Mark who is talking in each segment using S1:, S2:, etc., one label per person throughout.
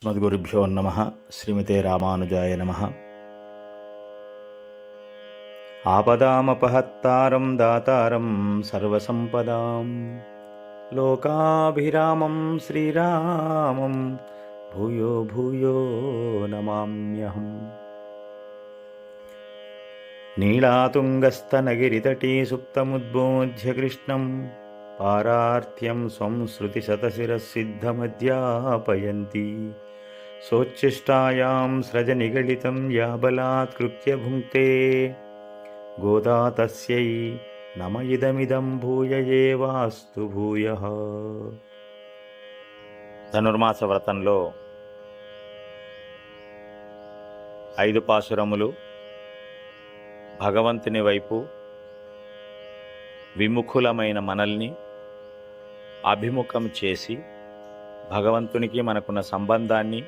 S1: అస్మద్గురుభ్యో నమః. శ్రీమతే రామానుజాయ నమః. ఆపదామపహత్తారం దాతారం సర్వసంపదాం లోకాభిరామం శ్రీరామం భూయో భూయో నమామ్యహం. నీళాతుంగస్తనగిరితటీ సుప్తముద్బోధ్య కృష్ణం పారార్థ్యం స్వం శృతిశతశిరసిద్ధమధ్యాపయంతి సోచ్ఛిష్టాయాం స్రజనిగళితం యా బలాత్కృత్య భుంక్తే గోదా తస్యై నమ ఇదమిదం భూయ ఏవాస్తు భూయః. ధనుర్మాస వ్రతంలో 5 పాశురములు భగవంతుని వైపు విముఖులమైన మనల్ని అభిముఖం చేసి భగవంతునికి మనకున్న సంబంధాన్ని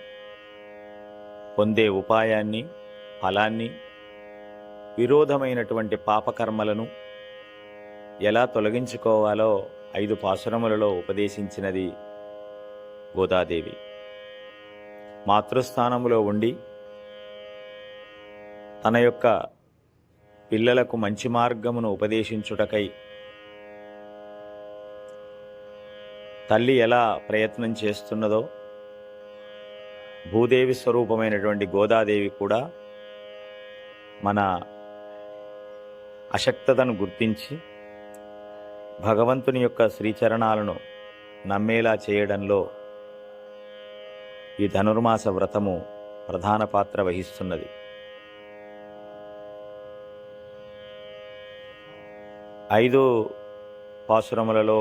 S1: పొందే ఉపాయాన్ని, ఫలాన్ని, విరోధమైనటువంటి పాపకర్మలను ఎలా తొలగించుకోవాలో 5 పాశురములలో ఉపదేశించినది గోదాదేవి. మాతృస్థానములో ఉండి తన యొక్క పిల్లలకు మంచి మార్గమును ఉపదేశించుటకై తల్లి ఎలా ప్రయత్నం చేస్తున్నదో భూదేవి స్వరూపమైనటువంటి గోదాదేవి కూడా మన అశక్తతను గుర్తించి భగవంతుని యొక్క శ్రీచరణాలను నమ్మేలా చేయడంలో ఈ ధనుర్మాస వ్రతము ప్రధాన పాత్ర వహిస్తున్నది. 5 పాశురములలో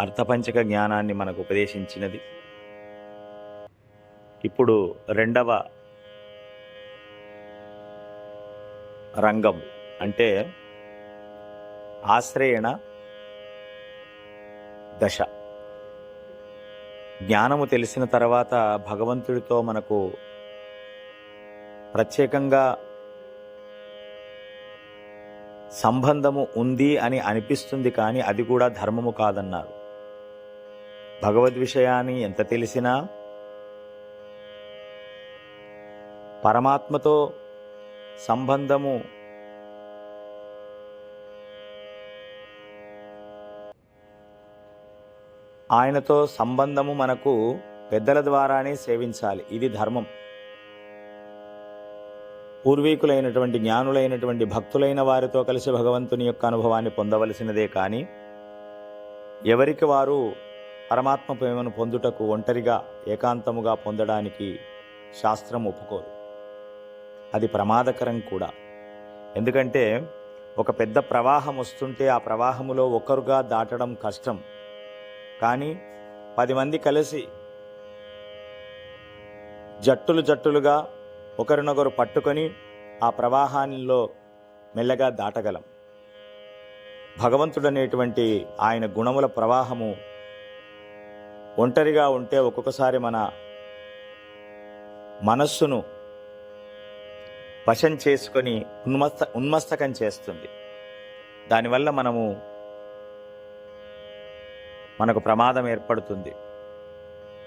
S1: అర్థపంచక జ్ఞానాన్ని మనకు ఉపదేశించినది. ఇప్పుడు 2వ రంగం అంటే ఆశ్రయణ దశ. జ్ఞానము తెలిసిన తర్వాత భగవంతుడితో మనకు ప్రత్యేకంగా సంబంధము ఉంది అని అనిపిస్తుంది, కానీ అది కూడా ధర్మము కాదన్నారు. భగవద్విషయాన్ని ఎంత తెలిసినా పరమాత్మతో సంబంధము ఆయనతో సంబంధము మనకు పెద్దల ద్వారానే సేవించాలి. ఇది ధర్మం. పూర్వీకులైనటువంటి జ్ఞానులైనటువంటి భక్తులైన వారితో కలిసి భగవంతుని యొక్క అనుభవాన్ని పొందవలసినదే, కానీ ఎవరికి వారు పరమాత్మ ప్రేమను పొందుటకు ఒంటరిగా ఏకాంతముగా పొందడానికి శాస్త్రం ఒప్పుకోదు. అది ప్రమాదకరం కూడా. ఎందుకంటే ఒక పెద్ద ప్రవాహం వస్తుంటే ఆ ప్రవాహములో ఒకరుగా దాటడం కష్టం, కానీ 10 మంది కలిసి జట్టులుగా ఒకరినొకరు పట్టుకొని ఆ ప్రవాహాల్లో మెల్లగా దాటగలం. భగవంతుడనేటువంటి ఆయన గుణముల ప్రవాహము ఒంటరిగా ఉంటే ఒక్కొక్కసారి మన మనస్సును వశం చేసుకొని ఉన్మస్తకం చేస్తుంది. దానివల్ల మనకు ప్రమాదం ఏర్పడుతుంది.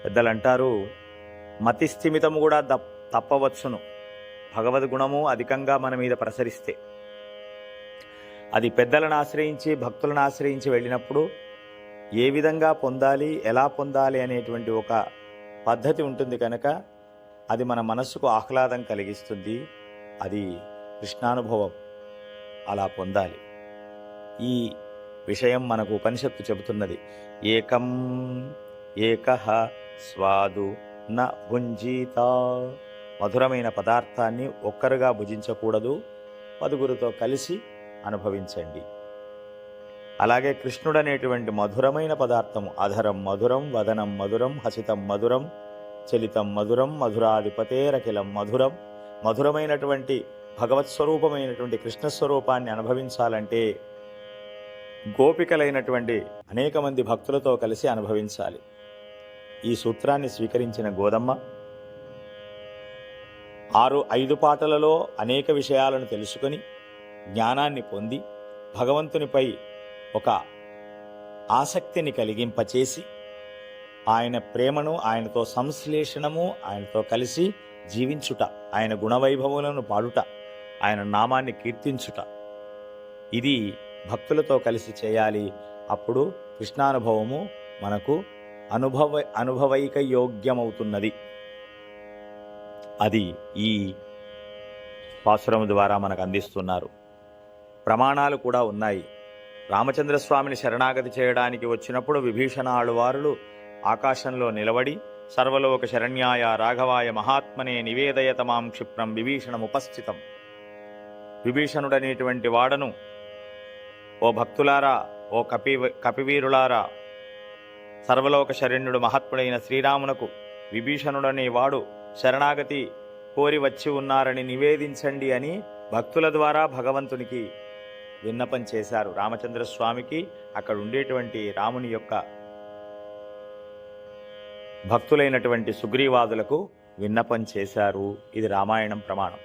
S1: పెద్దలు అంటారు, మతి స్థిమితము కూడా తప్పవచ్చును భగవద్గుణము అధికంగా మన మీద ప్రసరిస్తే. అది పెద్దలను ఆశ్రయించి భక్తులను ఆశ్రయించి వెళ్ళినప్పుడు ఏ విధంగా పొందాలి, ఎలా పొందాలి అనేటువంటి ఒక పద్ధతి ఉంటుంది కనుక అది మన మనస్సుకు ఆహ్లాదం కలిగిస్తుంది. అది కృష్ణానుభవం. అలా పొందాలి. ఈ విషయం మనకు ఉపనిషత్తు చెబుతున్నది. ఏకః స్వాదు న భుంజీత. మధురమైన పదార్థాన్ని ఒక్కరుగా భుజించకూడదు, 10గురితో కలిసి అనుభవించండి. అలాగే కృష్ణుడు అనేటువంటి మధురమైన పదార్థము అధరం మధురం, వదనం మధురం, హసితం మధురం, చలితం మధురం, మధురాధిపతేరఖిలం మధురం. మధురమైనటువంటి భగవత్స్వరూపమైనటువంటి కృష్ణస్వరూపాన్ని అనుభవించాలంటే గోపికలైనటువంటి అనేక మంది భక్తులతో కలిసి అనుభవించాలి. ఈ సూత్రాన్ని స్వీకరించిన గోదమ్మ 5 పాటలలో అనేక విషయాలను తెలుసుకొని జ్ఞానాన్ని పొంది భగవంతునిపై ఒక ఆసక్తిని కలిగింపచేసి ఆయన ప్రేమను, ఆయనతో సంశ్లేషణము, ఆయనతో కలిసి జీవించుట, ఆయన గుణవైభవములను పాడుట, ఆయన నామాన్ని కీర్తించుట, ఇది భక్తులతో కలిసి చేయాలి. అప్పుడు కృష్ణానుభవము మనకు అనుభవైక యోగ్యమవుతున్నది. అది ఈ పాసురము ద్వారా మనకు అందిస్తున్నారు. ప్రమాణాలు కూడా ఉన్నాయి. రామచంద్రస్వామిని శరణాగతి చేయడానికి వచ్చినప్పుడు విభీషణ ఆళ్వారులు ఆకాశంలో నిలబడి సర్వలోక శరణ్యాయ రాఘవాయ మహాత్మనే నివేదయతమాం క్షిప్రం విభీషణముపస్థితం. విభీషణుడనేటువంటి వాడను, ఓ భక్తులారా, ఓ కపివీరులారా, సర్వలోక శరణ్యుడు మహాత్ముడైన శ్రీరామునకు విభీషణుడనే వాడు శరణాగతి కోరి వచ్చి ఉన్నారని నివేదించండి అని భక్తుల ద్వారా భగవంతునికి విన్నపం చేశారు. రామచంద్రస్వామికి అక్కడ ఉండేటువంటి రాముని యొక్క భక్తులైనటువంటి సుగ్రీవాదులకు విన్నపం చేశారు. ఇది రామాయణం ప్రమాణం.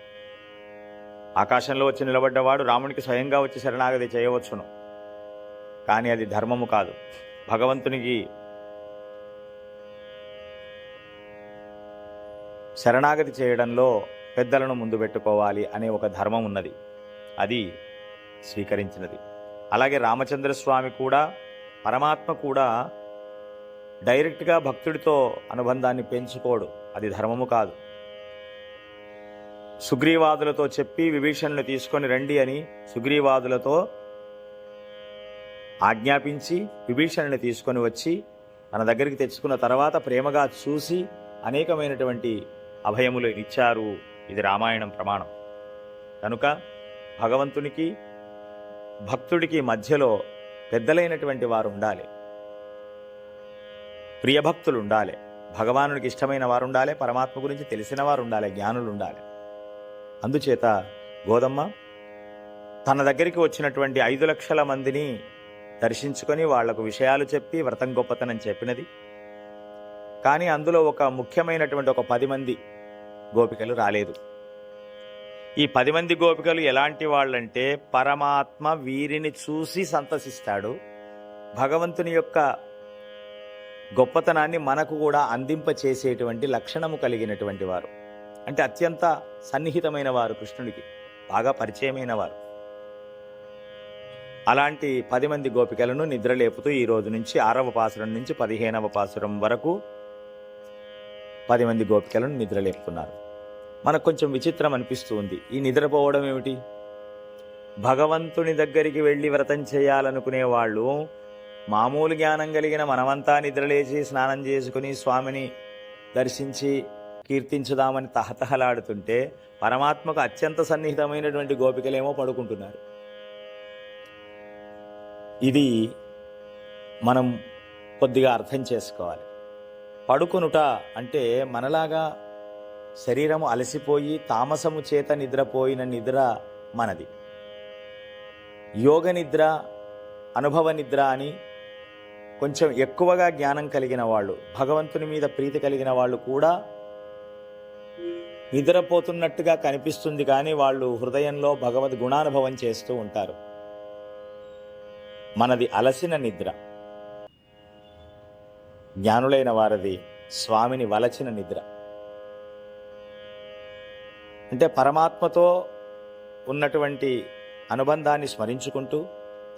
S1: ఆకాశంలో వచ్చి నిలబడ్డవాడు రామునికి స్వయంగా వచ్చి శరణాగతి చేయవచ్చును, కానీ అది ధర్మము కాదు. భగవంతునికి శరణాగతి చేయడంలో పెద్దలను ముందు పెట్టుకోవాలి అనే ఒక ధర్మం ఉన్నది, అది స్వీకరించినది. అలాగే రామచంద్రస్వామి కూడా, పరమాత్మ కూడా డైరెక్ట్గా భక్తుడితో అనుబంధాన్ని పెంచుకోడు, అది ధర్మము కాదు. సుగ్రీవాదులతో చెప్పి విభీషణుని తీసుకొని రండి అని సుగ్రీవాదులతో ఆజ్ఞాపించి విభీషణుని తీసుకొని వచ్చి తన దగ్గరికి తెచ్చుకున్న తర్వాత ప్రేమగా చూసి అనేకమైనటువంటి అభయములు ఇచ్చారు. ఇది రామాయణం ప్రమాణం. కనుక భగవంతునికి భక్తుడికి మధ్యలో పెద్దలైనటువంటి వారు ఉండాలి, ప్రియభక్తులు ఉండాలి, భగవానుడికి ఇష్టమైన వారు ఉండాలి, పరమాత్మ గురించి తెలిసిన వారు ఉండాలి, జ్ఞానులు ఉండాలి. అందుచేత గోదమ్మ తన దగ్గరికి వచ్చినటువంటి 5 లక్షల మందిని దర్శించుకొని వాళ్లకు విషయాలు చెప్పి వ్రతం గొప్పతనం చెప్పినది. కానీ అందులో ఒక ముఖ్యమైనటువంటి ఒక 10 మంది గోపికలు రాలేదు. ఈ 10 మంది గోపికలు ఎలాంటి వాళ్ళంటే, పరమాత్మ వీరిని చూసి సంతసిస్తాడు, భగవంతుని యొక్క గొప్పతనాన్ని మనకు కూడా అందింపచేసేటువంటి లక్షణము కలిగినటువంటి వారు. అంటే అత్యంత సన్నిహితమైన వారు, కృష్ణుడికి బాగా పరిచయమైన వారు. అలాంటి 10 మంది గోపికలను నిద్రలేపుతూ ఈ రోజు నుంచి 6వ పాసురం నుంచి 15వ పాసురం వరకు 10 మంది గోపికలను నిద్రలేపుతున్నారు. మనకు కొంచెం విచిత్రం అనిపిస్తూ ఉంది. ఈ నిద్రపోవడం ఏమిటి? భగవంతుని దగ్గరికి వెళ్ళి వ్రతం చేయాలనుకునే వాళ్ళు, మామూలు జ్ఞానం కలిగిన మనమంతా నిద్రలేచి స్నానం చేసుకుని స్వామిని దర్శించి కీర్తించుదామని తహతహలాడుతుంటే, పరమాత్మకు అత్యంత సన్నిహితమైనటువంటి గోపికలేమో పడుకుంటున్నారు. ఇది మనం కొద్దిగా అర్థం చేసుకోవాలి. పడుకొనుట అంటే మనలాగా శరీరము అలసిపోయి తామసము చేత నిద్రపోయిన నిద్ర మనది. యోగ నిద్ర, అనుభవ నిద్ర అని కొంచెం ఎక్కువగా జ్ఞానం కలిగిన వాళ్ళు, భగవంతుని మీద ప్రీతి కలిగిన వాళ్ళు కూడా నిద్రపోతున్నట్టుగా కనిపిస్తుంది, కానీ వాళ్ళు హృదయంలో భగవద్ గుణానుభవం చేస్తూ ఉంటారు. మనది అలసిన నిద్ర, జ్ఞానులైన వారిది స్వామిని వలచిన నిద్ర. అంటే పరమాత్మతో ఉన్నటువంటి అనుబంధాన్ని స్మరించుకుంటూ,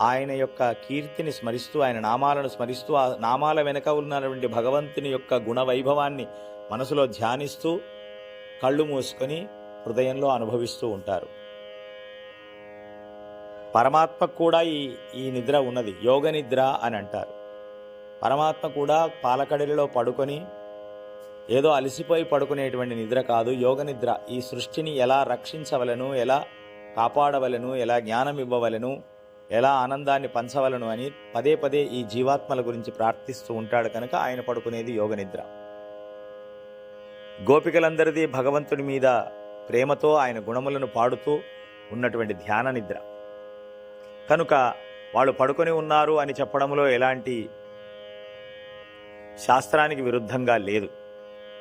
S1: ఆయన యొక్క కీర్తిని స్మరిస్తూ, ఆయన నామాలను స్మరిస్తూ, ఆ నామాల వెనుక ఉన్నటువంటి భగవంతుని యొక్క గుణవైభవాన్ని మనసులో ధ్యానిస్తూ కళ్ళు మూసుకొని హృదయంలో అనుభవిస్తూ ఉంటారు. పరమాత్మకు కూడా ఈ నిద్ర ఉన్నది, యోగ నిద్ర అని అంటారు. పరమాత్మ కూడా పాలకడలిలో పడుకొని ఏదో అలసిపోయి పడుకునేటువంటి నిద్ర కాదు, యోగ నిద్ర. ఈ సృష్టిని ఎలా రక్షించవలను, ఎలా కాపాడవలను, ఎలా జ్ఞానం ఇవ్వవలను, ఎలా ఆనందాన్ని పంచవలను అని పదే పదే ఈ జీవాత్మల గురించి ప్రార్థిస్తూ ఉంటాడు. కనుక ఆయన పడుకునేది యోగ నిద్ర. గోపికలందరిది భగవంతుని మీద ప్రేమతో ఆయన గుణములను పాడుతూ ఉన్నటువంటి ధ్యాన నిద్ర. కనుక వాళ్ళు పడుకొని ఉన్నారు అని చెప్పడంలో ఎలాంటి శాస్త్రానికి విరుద్ధంగా లేదు.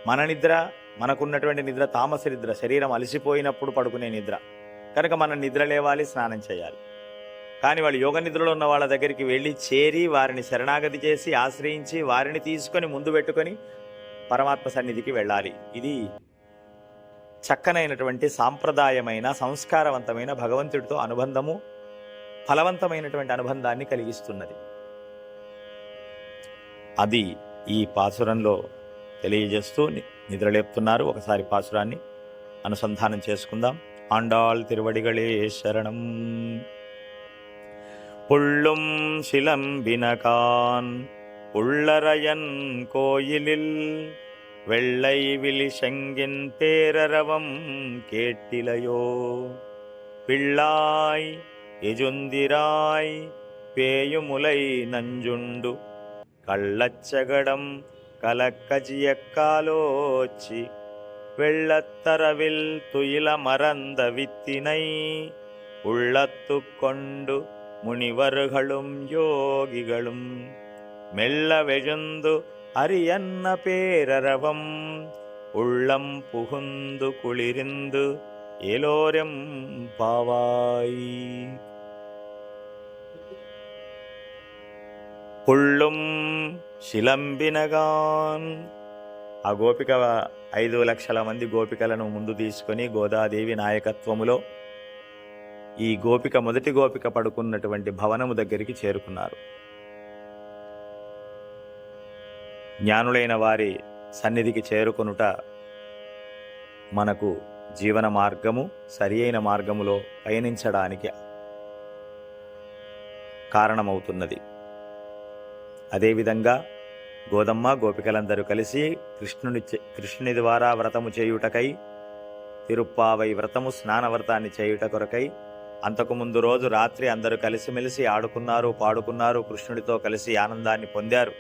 S1: మన నిద్ర, మనకున్నటువంటి నిద్ర తామస నిద్ర, శరీరం అలసిపోయినప్పుడు పడుకునే నిద్ర. కనుక మనం నిద్ర లేవాలి, స్నానం చేయాలి. కానీ వాళ్ళు యోగ నిద్రలో ఉన్న వాళ్ళ దగ్గరికి వెళ్ళి చేరి వారిని శరణాగతి చేసి ఆశ్రయించి వారిని తీసుకొని ముందు పెట్టుకొని పరమాత్మ సన్నిధికి వెళ్ళాలి. ఇది చక్కనైనటువంటి సాంప్రదాయమైన సంస్కారవంతమైన భగవంతుడితో అనుబంధము, ఫలవంతమైనటువంటి అనుబంధాన్ని కలిగిస్తున్నది. అది ఈ పాసురంలో తెలియజేస్తూ నిద్రలేపుతున్నారు. ఒకసారి పాసురాన్ని అనుసంధానం చేసుకుందాం. ఆండాళ్ తిరువడిగళే శరణం. புள்ளும் சிலம்பினகான் உள்ளரையன் கோயிலில் வெள்ளை விழி செங்கின் பேரரவம் கேட்டிலையோ, பிள்ளாய் எஜுந்திராய் பேயுமுலை நஞ்சுண்டு கள்ளச்சகடம் கலக்கஜியக்காலோச்சி வெள்ளத்தரவில் துயில மறந்த வித்தினை உள்ளத்து கொண்டு முனிவர்களும் யோகிகளும் மெல்ல வெழுந்து அரியன்ன பேரரவம் உள்ளம் புகுந்து குளிரிந்து ஏலோரம் பாவாய். పుళ్ళుం శిలంబినగాన్. ఆ గోపిక 5 లక్షల మంది గోపికలను ముందు తీసుకొని గోదాదేవి నాయకత్వములో ఈ గోపిక మొదటి గోపిక పడుకున్నటువంటి భవనము దగ్గరికి చేరుకున్నారు. జ్ఞానులైన వారి సన్నిధికి చేరుకొనుట మనకు జీవన మార్గము, సరి అయిన మార్గములో పయనించడానికి కారణమవుతున్నది. అదేవిధంగా గోదమ్మ గోపికలందరూ కలిసి కృష్ణుని ద్వారా వ్రతము చేయుటకై, తిరుప్పావై వ్రతము స్నానవ్రతాన్ని చేయుట కొరకై అంతకుముందు రోజు రాత్రి అందరూ కలిసిమెలిసి ఆడుకున్నారు, పాడుకున్నారు, కృష్ణుడితో కలిసి ఆనందాన్ని పొందారు.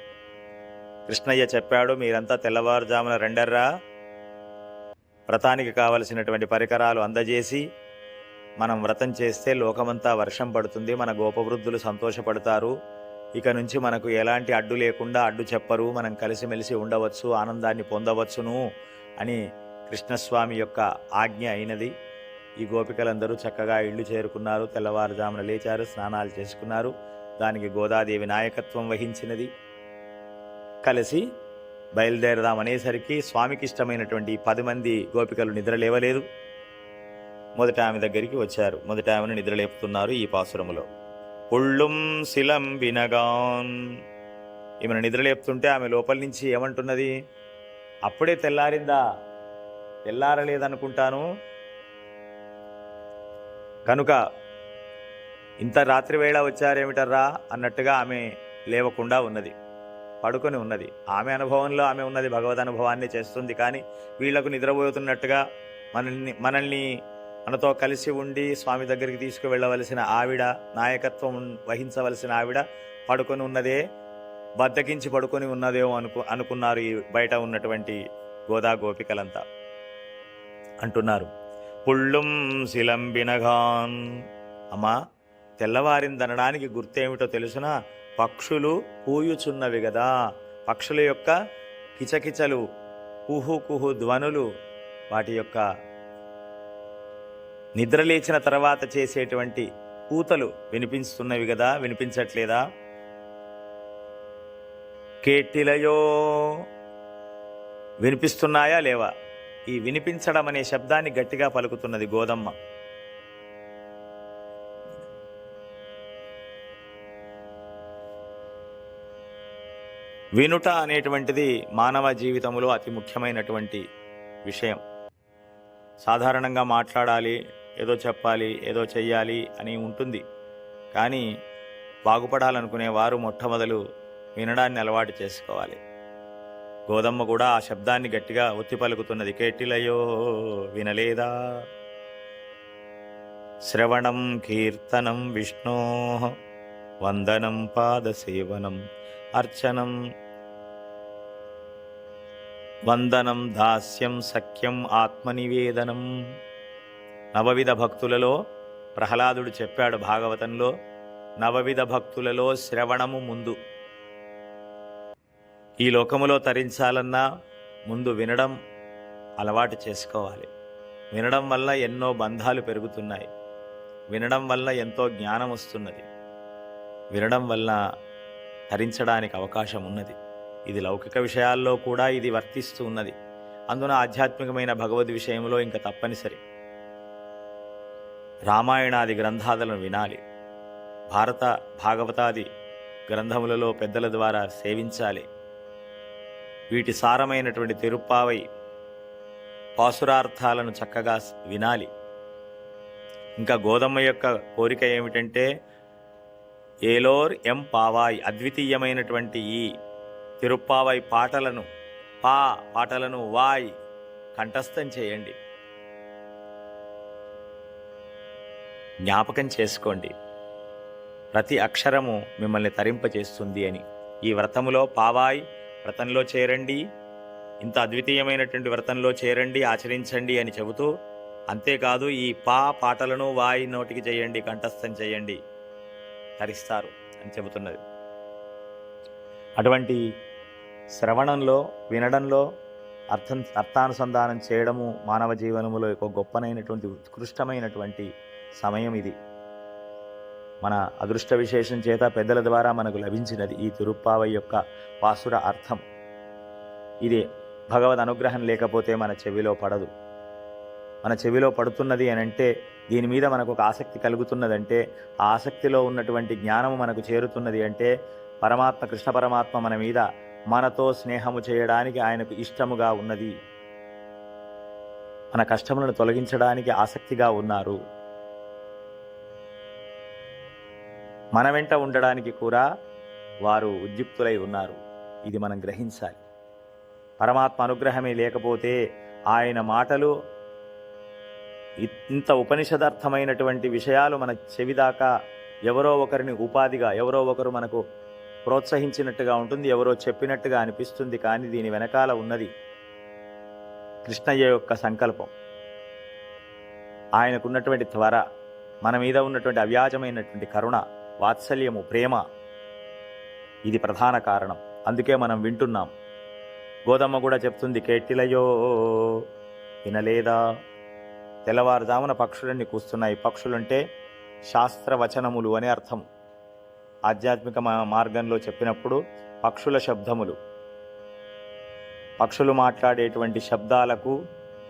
S1: కృష్ణయ్య చెప్పాడు, మీరంతా తెల్లవారుజామున రెండర్రా, వ్రతానికి కావలసినటువంటి పరికరాలు అందజేసి మనం వ్రతం చేస్తే లోకమంతా వర్షం పడుతుంది, మన గోపవృద్ధులు సంతోషపడతారు, ఇక నుంచి మనకు ఎలాంటి అడ్డు లేకుండా అడ్డు చెప్పరు, మనం కలిసిమెలిసి ఉండవచ్చు, ఆనందాన్ని పొందవచ్చును అని కృష్ణస్వామి యొక్క ఆజ్ఞ అయినది. ఈ గోపికలందరూ చక్కగా ఇళ్ళు చేరుకున్నారు, తెల్లవారుజామున లేచారు, స్నానాలు చేసుకున్నారు. దానికి గోదాదేవి నాయకత్వం వహించినది. కలిసి బయలుదేరదామనేసరికి స్వామికి ఇష్టమైనటువంటి 10 మంది గోపికలు నిద్రలేవలేదు. మొదట ఆమె దగ్గరికి వచ్చారు. మొదట ఆమెను నిద్రలేపుతున్నారు ఈ పాసురములో. పుళ్ళుం శిలంబినగాన్. ఈమెను నిద్రలేపుతుంటే ఆమె లోపల నుంచి ఏమంటున్నది? అప్పుడే తెల్లారిందా? తెల్లారలేదనుకుంటాను, కనుక ఇంత రాత్రి వేళ వచ్చారేమిటర్రా అన్నట్టుగా ఆమె లేవకుండా ఉన్నది, పడుకొని ఉన్నది. ఆమె అనుభవంలో ఆమె ఉన్నది, భగవద్ అనుభవాన్ని చేస్తుంది. కానీ వీళ్లకు నిద్రపోతున్నట్టుగా మనల్ని మనతో కలిసి ఉండి స్వామి దగ్గరికి తీసుకువెళ్ళవలసిన ఆవిడ, నాయకత్వం వహించవలసిన ఆవిడ పడుకొని ఉన్నదే, బద్దకించి పడుకొని ఉన్నదేమో అనుకున్నారు ఈ బయట ఉన్నటువంటి గోదా గోపికలంతా. అంటున్నారు, పుళ్ళుం శిలంబినగాన్. అమ్మా, తెల్లవారిందనడానికి గుర్తేమిటో తెలుసునా? పక్షులు పూయుచున్నవి గదా, పక్షుల యొక్క కిచకిచలు, కుహు కుహు ధ్వనులు, వాటి యొక్క నిద్రలేచిన తర్వాత చేసేటువంటి కూతలు వినిపిస్తున్నవి కదా, వినిపించట్లేదా? కేటిలయో, వినిపిస్తున్నాయా లేవా? ఈ వినిపించడం అనే శబ్దాన్ని గట్టిగా పలుకుతున్నది గోదమ్మ. వినుట అనేటువంటిది మానవ జీవితంలో అతి ముఖ్యమైనటువంటి విషయం. సాధారణంగా మాట్లాడాలి, ఏదో చెప్పాలి, ఏదో చెయ్యాలి అని ఉంటుంది. కానీ బాగుపడాలనుకునే వారు మొట్టమొదలు వినడాన్ని అలవాటు చేసుకోవాలి. గోదమ్మ కూడా ఆ శబ్దాన్ని గట్టిగా ఒత్తి పలుకుతున్నది. కేటిలయో, వినలేదా? శ్రవణం కీర్తనం విష్ణో వందనం పాదసేవనం అర్చనం వందనం దాస్యం సఖ్యం ఆత్మనివేదనం. నవవిధ భక్తులలో ప్రహ్లాదుడు చెప్పాడు భాగవతంలో, నవవిధ భక్తులలో శ్రవణము ముందు. ఈ లోకములో తరించాలన్నా ముందు వినడం అలవాటు చేసుకోవాలి. వినడం వల్ల ఎన్నో బంధాలు పెరుగుతున్నాయి. వినడం వల్ల ఎంతో జ్ఞానం వస్తున్నది. వినడం వల్ల తరించడానికి అవకాశం ఉన్నది. ఇది లౌకిక విషయాల్లో కూడా ఇది వర్తిస్తూ ఉన్నది. అందున ఆధ్యాత్మికమైన భగవద్ విషయంలో ఇంకా తప్పనిసరి. రామాయణాది గ్రంథాలను వినాలి. భారత భాగవతాది గ్రంథములలో పెద్దల ద్వారా సేవించాలి. వీటి సారమైనటువంటి తిరుప్పావై పాసురార్థాలను చక్కగా వినాలి. ఇంకా గోదమ్మ యొక్క కోరిక ఏమిటంటే ఏలోర్ ఎం పావాయ్, అద్వితీయమైనటువంటి ఈ తిరుప్పావై పాటలను వాయ్ కంఠస్థం చేయండి, జ్ఞాపకం చేసుకోండి. ప్రతి అక్షరము మిమ్మల్ని తరింపచేస్తుంది అని. ఈ వ్రతములో పావాయ్ వ్రతంలో చేరండి, ఇంత అద్వితీయమైనటువంటి వ్రతంలో చేరండి, ఆచరించండి అని చెబుతూ, అంతేకాదు ఈ పాటలను వాయి నోటికి చేయండి, కంఠస్థం చేయండి, తరిస్తారు అని చెబుతున్నది. అటువంటి శ్రవణంలో, వినడంలో, అర్థానుసంధానం చేయడము మానవ జీవనములో ఒక గొప్పనైనటువంటి ఉత్కృష్టమైనటువంటి సమయం ఇది. మన అదృష్ట విశేషం చేత పెద్దల ద్వారా మనకు లభించినది ఈ తిరుప్పావై యొక్క పాసుర అర్థం. ఇది భగవద్ అనుగ్రహం లేకపోతే మన చెవిలో పడదు. మన చెవిలో పడుతున్నది అని అంటే, దీని మీద మనకు ఒక ఆసక్తి కలుగుతున్నదంటే, ఆ ఆసక్తిలో ఉన్నటువంటి జ్ఞానము మనకు చేరుతున్నది అంటే, పరమాత్మ, కృష్ణ పరమాత్మ మన మీద, మనతో స్నేహము చేయడానికి ఆయనకు ఇష్టముగా ఉన్నది, మన కష్టములను తొలగించడానికి ఆసక్తిగా ఉన్నారు, మన వెంట ఉండడానికి కూడా వారు ఉద్యుక్తులై ఉన్నారు. ఇది మనం గ్రహించాలి. పరమాత్మ అనుగ్రహమే లేకపోతే ఆయన మాటలు, ఇంత ఉపనిషదర్థమైనటువంటి విషయాలు మన చెవిదాకా ఎవరో ఒకరిని ఉపాధిగా, ఎవరో ఒకరు మనకు ప్రోత్సహించినట్టుగా ఉంటుంది, ఎవరో చెప్పినట్టుగా అనిపిస్తుంది. కానీ దీని వెనకాల ఉన్నది కృష్ణయ్య యొక్క సంకల్పం, ఆయనకున్నటువంటి త్వర, మన మీద ఉన్నటువంటి అవ్యాజమైనటువంటి కరుణ, వాత్సల్యము, ప్రేమ. ఇది ప్రధాన కారణం. అందుకే మనం వింటున్నాం. గోదమ్మ కూడా చెప్తుంది, కేటిలయో వినలేదా? తెల్లవారుజామున పక్షులన్నీ కూస్తున్నాయి. పక్షులంటే శాస్త్రవచనములు అని అర్థం. ఆధ్యాత్మిక మార్గంలో చెప్పినప్పుడు పక్షుల శబ్దములు, పక్షులు మాట్లాడేటువంటి శబ్దాలకు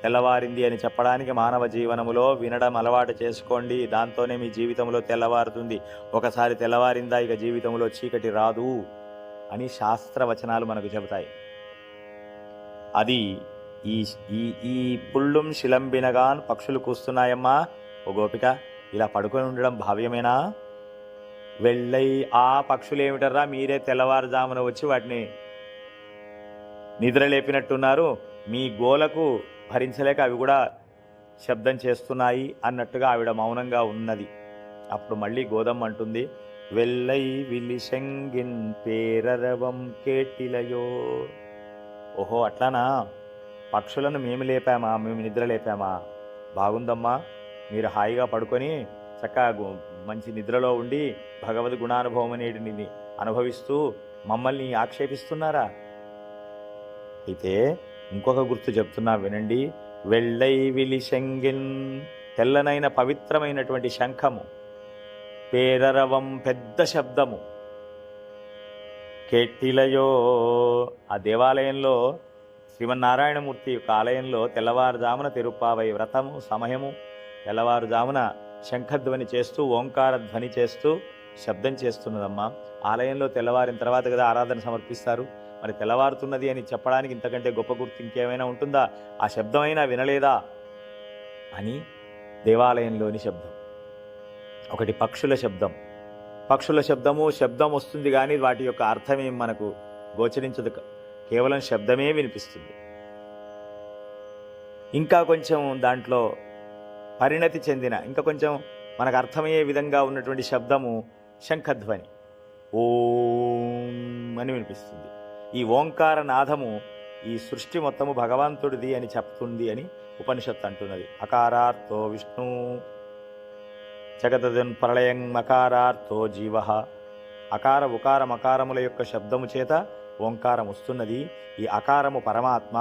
S1: తెల్లవారింది అని చెప్పడానికి మానవ జీవనములో వినడం అలవాటు చేసుకోండి. దాంతోనే మీ జీవితంలో తెల్లవారుతుంది. ఒకసారి తెల్లవారిందా ఇక జీవితంలో చీకటి రాదు అని శాస్త్రవచనాలు మనకు చెబుతాయి. అది ఈ ఈ ఈ పుళ్ళుం శిలంబినగాన్ పక్షులు కూస్తున్నాయమ్మా. ఓ గోపిక, ఇలా పడుకొని ఉండడం భావ్యమేనా? వెళ్ళై ఆ పక్షులు ఏమిటర్రా, మీరే తెల్లవారుజామున వచ్చి వాటిని నిద్ర లేపినట్టున్నారు, మీ గోలకు భరించలేక అవి కూడా శబ్దం చేస్తున్నాయి అన్నట్టుగా ఆవిడ మౌనంగా ఉన్నది. అప్పుడు మళ్ళీ గోదమ్మ అంటుంది, వెళ్ళై విలిశంగిన్ పేరరవం కేటిలయో. ఓహో అట్లానా, పక్షులను మేము లేపామా, మేము నిద్ర లేపామా? బాగుందమ్మా, మీరు హాయిగా పడుకొని చక్కగా మంచి నిద్రలో ఉండి భగవద్ గుణానుభవం అనేటిని అనుభవిస్తూ మమ్మల్ని ఆక్షేపిస్తున్నారా? అయితే ఇంకొక గుర్తు చెప్తున్నా వినండి. వెళ్ళై విలిశంగిన్, తెల్లనైన పవిత్రమైనటువంటి శంఖము, పేరరవం పెద్ద శబ్దము, కేటిలయో ఆ దేవాలయంలో శ్రీమన్నారాయణమూర్తి యొక్క ఆలయంలో తెల్లవారుజామున తిరుప్పావై వ్రతము సమయము, తెల్లవారుజామున శంఖధ్వని చేస్తూ, ఓంకార ధ్వని చేస్తూ శబ్దం చేస్తున్నదమ్మా. ఆలయంలో తెల్లవారిన తర్వాత కదా ఆరాధన సమర్పిస్తారు. మరి తెల్లవారుతున్నది అని చెప్పడానికి ఇంతకంటే గొప్ప గుర్తు ఇంకేమైనా ఉంటుందా? ఆ శబ్దమైనా వినలేదా అని దేవాలయంలోని శబ్దం. ఒకటి పక్షుల శబ్దం. పక్షుల శబ్దము, శబ్దం వస్తుంది కానీ వాటి యొక్క అర్థమేం మనకు గోచరించదు, కేవలం శబ్దమే వినిపిస్తుంది. ఇంకా కొంచెం దాంట్లో పరిణతి చెందిన, ఇంకా కొంచెం మనకు అర్థమయ్యే విధంగా ఉన్నటువంటి శబ్దము శంఖధ్వని, ఓం అని వినిపిస్తుంది. ఈ ఓంకార నాదము ఈ సృష్టి మొత్తము భగవంతుడిది అని చెప్తుంది అని ఉపనిషత్తు అంటున్నది. అకారార్థో విష్ణు జగదన్ ప్రళయం మకారార్థో జీవ. అకార ఉకార మకారముల యొక్క శబ్దము చేత ఓంకారం వస్తున్నది. ఈ అకారము పరమాత్మ,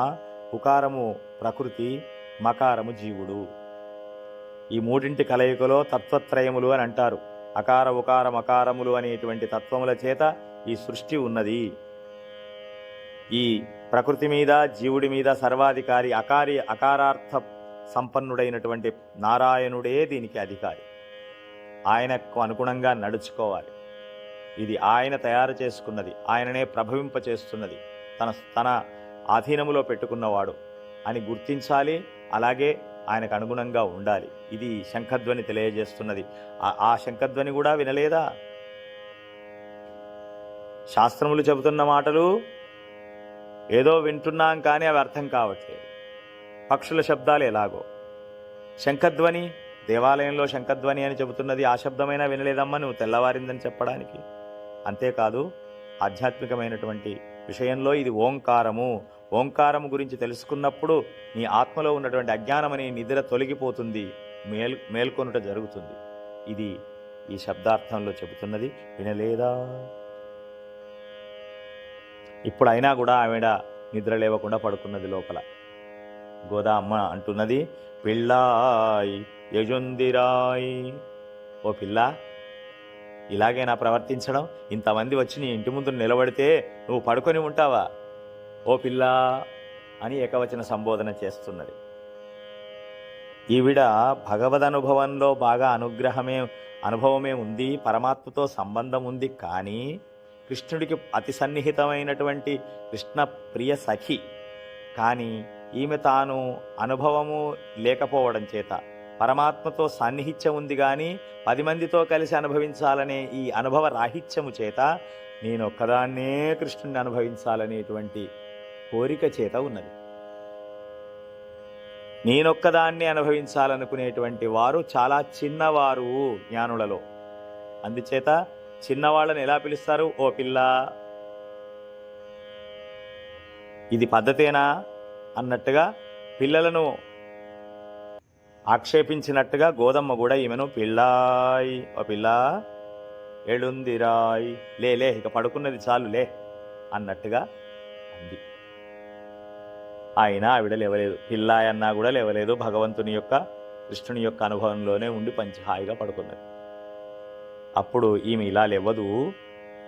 S1: ఉకారము ప్రకృతి, మకారము జీవుడు. ఈ మూడింటి కలయికలో తత్వత్రయములు అని అంటారు. అకార ఉకార మకారములు అనేటువంటి తత్వముల చేత ఈ సృష్టి ఉన్నది. ఈ ప్రకృతి మీద జీవుడి మీద సర్వాధికారి అకారార్థ సంపన్నుడైనటువంటి నారాయణుడే దీనికి అధికారి. ఆయనకు అనుగుణంగా నడుచుకోవాలి. ఇది ఆయన తయారు చేసుకున్నది, ఆయననే ప్రభవింపచేస్తున్నది, తన ఆధీనములో పెట్టుకున్నవాడు అని గుర్తించాలి. అలాగే ఆయనకు అనుగుణంగా ఉండాలి. ఇది శంఖధ్వని తెలియజేస్తున్నది. ఆ శంఖధ్వని కూడా వినలేదా? శాస్త్రములు చెబుతున్న మాటలు ఏదో వింటున్నాం, కానీ అవి అర్థం కావట్లేదు. పక్షుల శబ్దాలు ఎలాగో, శంఖధ్వని దేవాలయంలో శంఖధ్వని అని చెబుతున్నది, ఆ శబ్దమైనా వినలేదమ్మా నువ్వు తెల్లవారిందని చెప్పడానికి. అంతేకాదు ఆధ్యాత్మికమైనటువంటి విషయంలో ఇది ఓంకారము. ఓంకారము గురించి తెలుసుకున్నప్పుడు నీ ఆత్మలో ఉన్నటువంటి అజ్ఞానం అనే నిద్ర తొలగిపోతుంది, మేల్కొనుట జరుగుతుంది. ఇది ఈ శబ్దార్థంలో చెబుతున్నది. వినలేదా? ఇప్పుడు అయినా కూడా ఆవిడ నిద్ర లేవకుండా పడుకున్నది లోపల. గోదా అమ్మ అంటున్నది, పిల్లాయ్ యజుందిరాయ్, ఓ పిల్ల ఇలాగేనా ప్రవర్తించడం? ఇంతమంది వచ్చి నీ ఇంటి ముందు నిలబడితే నువ్వు పడుకొని ఉంటావా? ఓ పిల్ల అని ఏకవచన సంబోధన చేస్తున్నది. ఈవిడ భగవద్ అనుభవంలో బాగా అనుభవమే ఉంది, పరమాత్మతో సంబంధం ఉంది. కానీ కృష్ణుడికి అతి సన్నిహితమైనటువంటి కృష్ణ ప్రియ సఖి. కానీ ఈమె తాను అనుభవము లేకపోవడం చేత, పరమాత్మతో సాన్నిహిత్యం ఉంది కానీ 10 మందితో కలిసి అనుభవించాలనే ఈ అనుభవ రాహిత్యము చేత నేనొక్కదాన్నే కృష్ణుడిని అనుభవించాలనేటువంటి కోరిక చేత ఉన్నది. నేనొక్కదాన్ని అనుభవించాలనుకునేటువంటి వారు చాలా చిన్నవారు జ్ఞానులలో. అందుచేత చిన్నవాళ్ళని ఎలా పిలుస్తారు? ఓ పిల్ల. ఇది పద్ధతేనా అన్నట్టుగా పిల్లలను ఆక్షేపించినట్టుగా గోదమ్మ కూడా ఈమెను పిల్లాయ్, ఓ పిల్ల ఎడుందిరాయ్, లే ఇక పడుకున్నది చాలు లే అన్నట్టుగా అంది. అయినా ఆవిడ లేవలేదు. పిల్లాయ్ అన్నా కూడా లేవలేదు. భగవంతుని యొక్క కృష్ణుని యొక్క అనుభవంలోనే ఉండి హాయిగా పడుకున్నది. అప్పుడు ఈమె ఇలా లేవదు.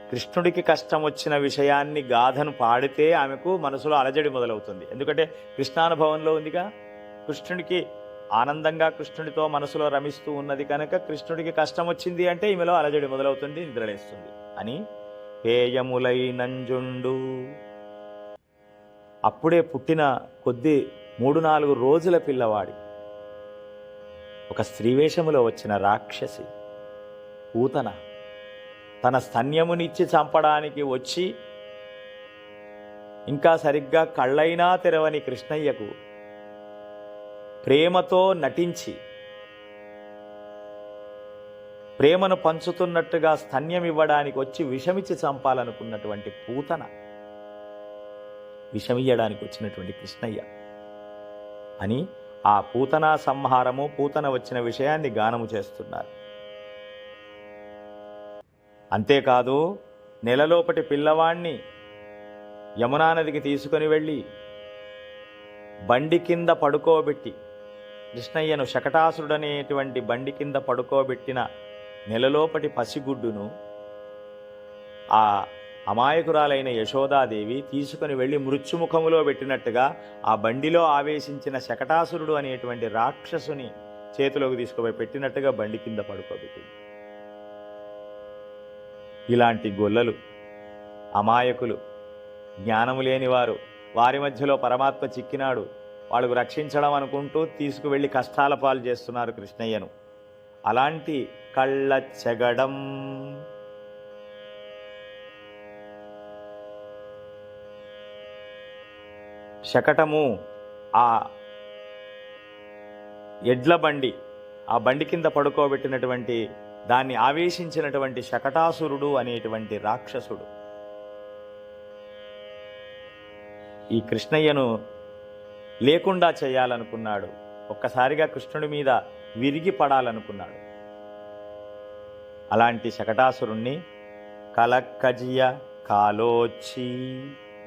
S1: కృష్ణుడికి కష్టం వచ్చిన విషయాన్ని గాథను పాడితే ఆమెకు మనసులో అలజడి మొదలవుతుంది. ఎందుకంటే కృష్ణానుభవంలో ఉందిగా, కృష్ణుడికి ఆనందంగా కృష్ణుడితో మనసులో రమిస్తూ ఉన్నది కనుక కృష్ణుడికి కష్టం వచ్చింది అంటే ఈమెలో అలజడి మొదలవుతుంది, నిద్రలేస్తుంది అని పేయములై నంజుండు. అప్పుడే పుట్టిన 3-4 రోజుల పిల్లవాడి ఒక స్త్రీవేషములో వచ్చిన రాక్షసి పూతన తన స్తన్యమునిచ్చి చంపడానికి వచ్చి ఇంకా సరిగ్గా కళ్ళైనా తెరవని కృష్ణయ్యకు ప్రేమతో నటించి ప్రేమను పంచుతున్నట్టుగా స్తన్యం ఇవ్వడానికి వచ్చి విషమిచ్చి చంపాలనుకున్నటువంటి పూతన, విషమియ్యడానికి వచ్చినటువంటి కృష్ణయ్య అని ఆ పూతన సంహారము, పూతన వచ్చిన విషయాన్ని గానము చేస్తున్నారు. అంతేకాదు నెలలోపటి పిల్లవాణ్ణి యమునా నదికి తీసుకొని వెళ్ళి బండి కింద పడుకోబెట్టి, కృష్ణయ్యను శకటాసురుడనేటువంటి బండి కింద పడుకోబెట్టిన నెలలోపటి పసిగుడ్డును ఆ అమాయకురాలైన యశోదాదేవి తీసుకుని వెళ్ళి మృత్యుముఖములో పెట్టినట్టుగా ఆ బండిలో ఆవేశించిన శకటాసురుడు అనేటువంటి రాక్షసుని చేతిలోకి తీసుకుపోయి పెట్టినట్టుగా బండి కింద పడుకోబెట్టింది. ఇలాంటి గొల్లలు, అమాయకులు, జ్ఞానము లేనివారు, వారి మధ్యలో పరమాత్మ చిక్కినాడు, వాళ్ళకు రక్షించడం అనుకుంటూ తీసుకువెళ్ళి కష్టాల పాలు చేస్తున్నారు కృష్ణయ్యను. అలాంటి కళ్ళ చెగడం, శకటము, ఆ ఎడ్ల బండి, ఆ బండి కింద పడుకోబెట్టినటువంటి దాన్ని ఆవేశించినటువంటి శకటాసురుడు అనేటువంటి రాక్షసుడు ఈ కృష్ణయ్యను లేకుండా చేయాలనుకున్నాడు. ఒక్కసారిగా కృష్ణుడి మీద విరిగి పడాలనుకున్నాడు. అలాంటి శకటాసురుణ్ణి కలక్కజియ కాలోచి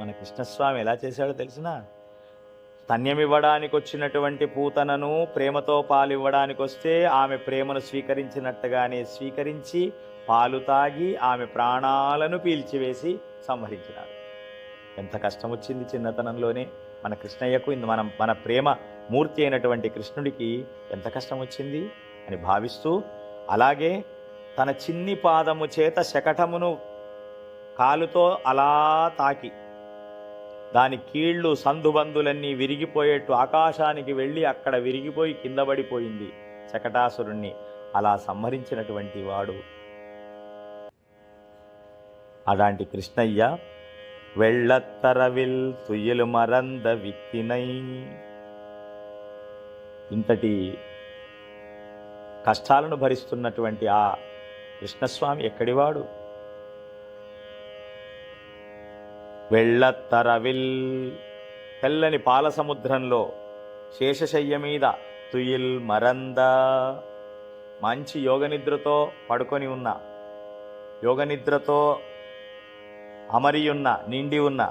S1: మన కృష్ణస్వామి ఎలా చేశాడో తెలిసినా, స్తన్యమివ్వడానికి వచ్చినటువంటి పూతనను ప్రేమతో పాలు ఇవ్వడానికి వస్తే ఆమె ప్రేమను స్వీకరించినట్టుగానే స్వీకరించి పాలు తాగి ఆమె ప్రాణాలను పీల్చివేసి సంహరించినాడు. ఎంత కష్టం వచ్చింది చిన్నతనంలోనే మన కృష్ణయ్యకు. మన ప్రేమ మూర్తి అయినటువంటి కృష్ణుడికి ఎంత కష్టం వచ్చింది అని భావిస్తూ, అలాగే తన చిన్ని పాదము చేత శకటమును కాలుతో అలా తాకి దాని కీళ్ళు సందుబందులన్నీ విరిగిపోయేట్టు ఆకాశానికి వెళ్ళి అక్కడ విరిగిపోయి కింద పడిపోయింది శకటాసురుణ్ణి. అలా సంహరించినటువంటి వాడు అలాంటి కృష్ణయ్య. వెళ్ళత్తరవిల్ తుయ్యలు మరంద విత్తినై. ఇంతటి కష్టాలను భరిస్తున్నటువంటి ఆ కృష్ణస్వామి ఎక్కడివాడు? వెళ్ళత్తరవిల్, తెల్లని పాల సముద్రంలో శేషశయ్య మీద తుయిల్ మరంద, మంచి యోగనిద్రతో పడుకొని ఉన్న, యోగనిద్రతో అమరియున్న, నిండి ఉన్న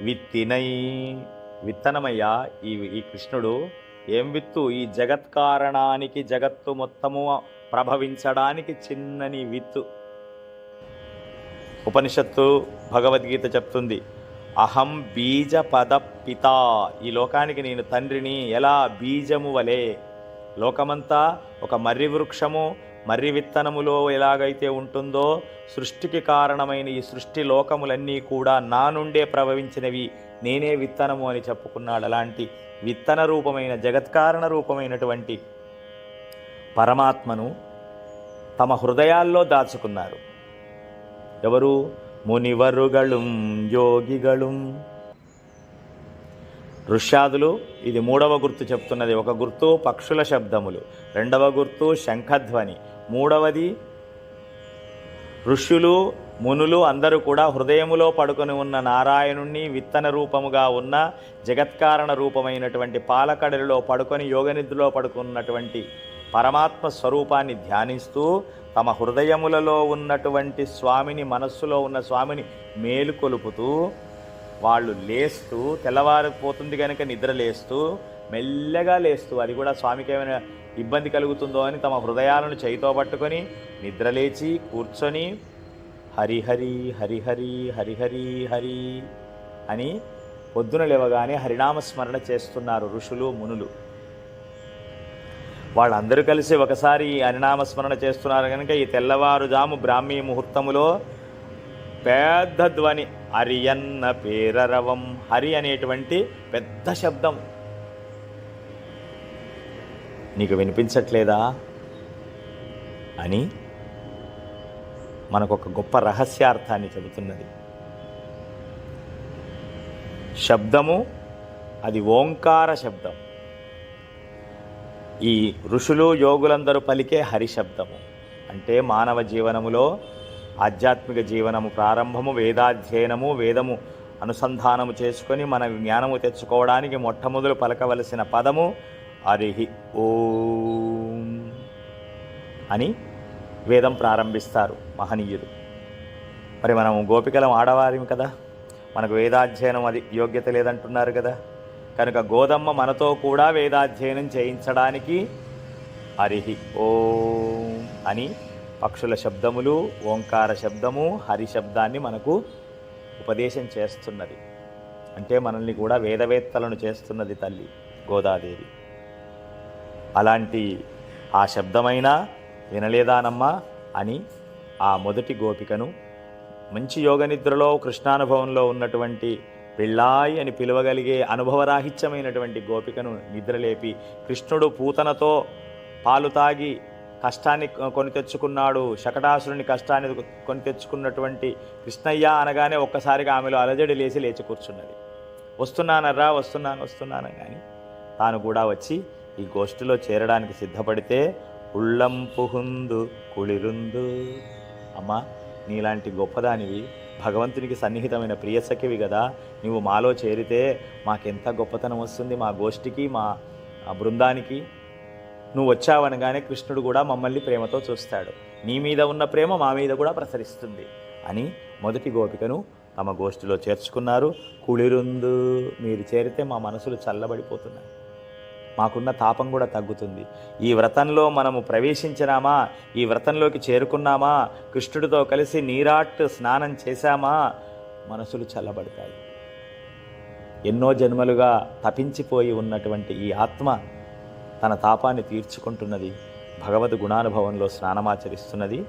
S1: విత్తినై, విత్తనమయ్యా ఈ కృష్ణుడు. ఏం విత్తు? ఈ జగత్కారణానికి, జగత్తు మొత్తము ప్రభవించడానికి చిన్నని విత్తు. ఉపనిషత్తు భగవద్గీత చెప్తుంది, అహం బీజ పద పిత. ఈ లోకానికి నేను తండ్రిని. ఎలా? బీజము వలె. లోకమంతా ఒక మర్రి వృక్షము, మర్రి విత్తనములో ఎలాగైతే ఉంటుందో, సృష్టికి కారణమైన ఈ సృష్టి లోకములన్నీ కూడా నా నుండే ప్రభవించినవి, నేనే విత్తనము అని చెప్పుకున్నాడు. అలాంటి విత్తన రూపమైన, జగత్కారణ రూపమైనటువంటి పరమాత్మను తమ హృదయాల్లో దాచుకున్నారు. ఎవరు? మునివరుగళుం యోగిగళుం. ఋష్యాదులు. ఇది మూడవ గుర్తు చెప్తున్నది. ఒక గుర్తు పక్షుల శబ్దములు, రెండవ గుర్తు శంఖధ్వని, మూడవది ఋషులు మునులు అందరూ కూడా హృదయములో పడుకొని ఉన్న నారాయణుణ్ణి, విత్తన రూపముగా ఉన్న జగత్కారణ రూపమైనటువంటి పాలకడలిలో పడుకొని యోగనిద్రలో పడుకున్నటువంటి పరమాత్మ స్వరూపాన్ని ధ్యానిస్తూ తమ హృదయములలో ఉన్నటువంటి స్వామిని, మనస్సులో ఉన్న స్వామిని మేలుకొలుపుతూ వాళ్ళు లేస్తూ, తెల్లవారిపోతుంది కనుక నిద్ర లేస్తూ, మెల్లగా లేస్తూ, అది కూడా స్వామికి ఏమైనా ఇబ్బంది కలుగుతుందో అని తమ హృదయాలను చేయితో పట్టుకొని నిద్రలేచి కూర్చొని హరిహరి హరిహరి హరిహరి హరి అని పొద్దున లేవగానే హరినామస్మరణ చేస్తున్నారు ఋషులు మునులు. వాళ్ళందరూ కలిసి ఒకసారి హరినామస్మరణ చేస్తున్నారు కనుక ఈ తెల్లవారుజాము బ్రాహ్మీ ముహూర్తములో పెద్ద ధ్వని, హరియన్న పేరరవం, హరి అనేటువంటి పెద్ద శబ్దం. నీకు వినిపించట్లేదా అని మనకొక గొప్ప రహస్యార్థాన్ని చెబుతున్నది. శబ్దము అది ఓంకార శబ్దం. ఈ ఋషులు యోగులందరూ పలికే హరిశబ్దము. అంటే మానవ జీవనములో ఆధ్యాత్మిక జీవనము ప్రారంభము వేదాధ్యయనము, వేదము అనుసంధానము చేసుకొని మన జ్ఞానము తెచ్చుకోవడానికి మొట్టమొదలు పలకవలసిన పదము హరిహి ఓం అని వేదం ప్రారంభిస్తారు మహనీయులు. మరి మనం గోపికలం ఆడవారిం కదా, మనకు వేదాధ్యయనం అది యోగ్యత లేదంటున్నారు కదా, కనుక గోదమ్మ మనతో కూడా వేదాధ్యయనం చేయించడానికి హరిహి ఓం అని పక్షుల శబ్దములు, ఓంకార శబ్దము, హరి శబ్దాన్ని మనకు ఉపదేశం చేస్తున్నది. అంటే మనల్ని కూడా వేదవేత్తలను చేస్తున్నది తల్లి గోదాదేవి. అలాంటి ఆ శబ్దమైనా వినలేదానమ్మా అని ఆ మొదటి గోపికను మంచి యోగనిద్రలో కృష్ణానుభవంలో ఉన్నటువంటి పిళ్ళాయి అని పిలవగలిగే అనుభవరాహిత్యమైనటువంటి గోపికను నిద్రలేపి, కృష్ణుడు పూతనతో పాలు తాగి కష్టాన్ని కొని తెచ్చుకున్నాడు, శకటాసురుని కష్టాన్ని కొని తెచ్చుకున్నటువంటి కృష్ణయ్య అనగానే ఒక్కసారిగా ఆమెలో అలజడి లేచి కూర్చున్నది. వస్తున్నానరా, వస్తున్నాను కానీ తాను కూడా వచ్చి ఈ గోష్ఠిలో చేరడానికి సిద్ధపడితే ఉళ్ళం పుహుందు కుళిరుందు. అమ్మా, నీలాంటి గొప్పదానివి, భగవంతునికి సన్నిహితమైన ప్రియసఖివి కదా, నువ్వు మాలో చేరితే మాకెంత గొప్పతనం వస్తుంది, మా గోష్ఠికి, మా బృందానికి. నువ్వు వచ్చావనగానే కృష్ణుడు కూడా మమ్మల్ని ప్రేమతో చూస్తాడు, నీ మీద ఉన్న ప్రేమ మా మీద కూడా ప్రసరిస్తుంది అని మొదటి గోపికను తమ గోష్ఠిలో చేర్చుకున్నారు. కుళిరుందు, మీరు చేరితే మా మనసులు చల్లబడిపోతున్నాయి, మాకున్న తాపం కూడా తగ్గుతుంది. ఈ వ్రతంలో మనము ప్రవేశించినామా, ఈ వ్రతంలోకి చేరుకున్నామా, కృష్ణుడితో కలిసి నీరాట్ స్నానం చేశామా, మనసులు చల్లబడతాయి. ఎన్నో జన్మలుగా తపించిపోయి ఉన్నటువంటి ఈ ఆత్మ తన తాపాన్ని తీర్చుకుంటున్నది, భగవద్ గుణానుభవంలో స్నానమాచరిస్తున్నది.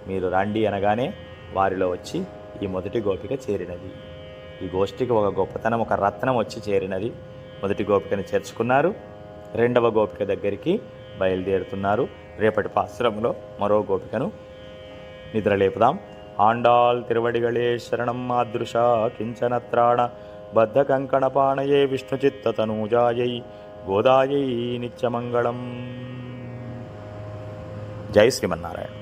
S1: మీరు రండి అనగానే వారిలో వచ్చి ఈ మొదటి గోపిక చేరినది. ఈ గోష్ఠికి ఒక గొప్పతనం, ఒక రత్నం వచ్చి చేరినది. మొదటి గోపికను చేర్చుకున్నారు. రెండవ గోపిక దగ్గరికి బయలుదేరుతున్నారు. రేపటి పాశ్రంలో మరో గోపికను నిద్రలేపుదాం. ఆండాల్ తిరువడిగళే శరణం మాదృశా కించనత్రాణ బద్ధ కంకణపాణయే విష్ణుచిత్తతనూజాయై గోదాయై నిత్యమంగళం. జై శ్రీమన్నారాయణ.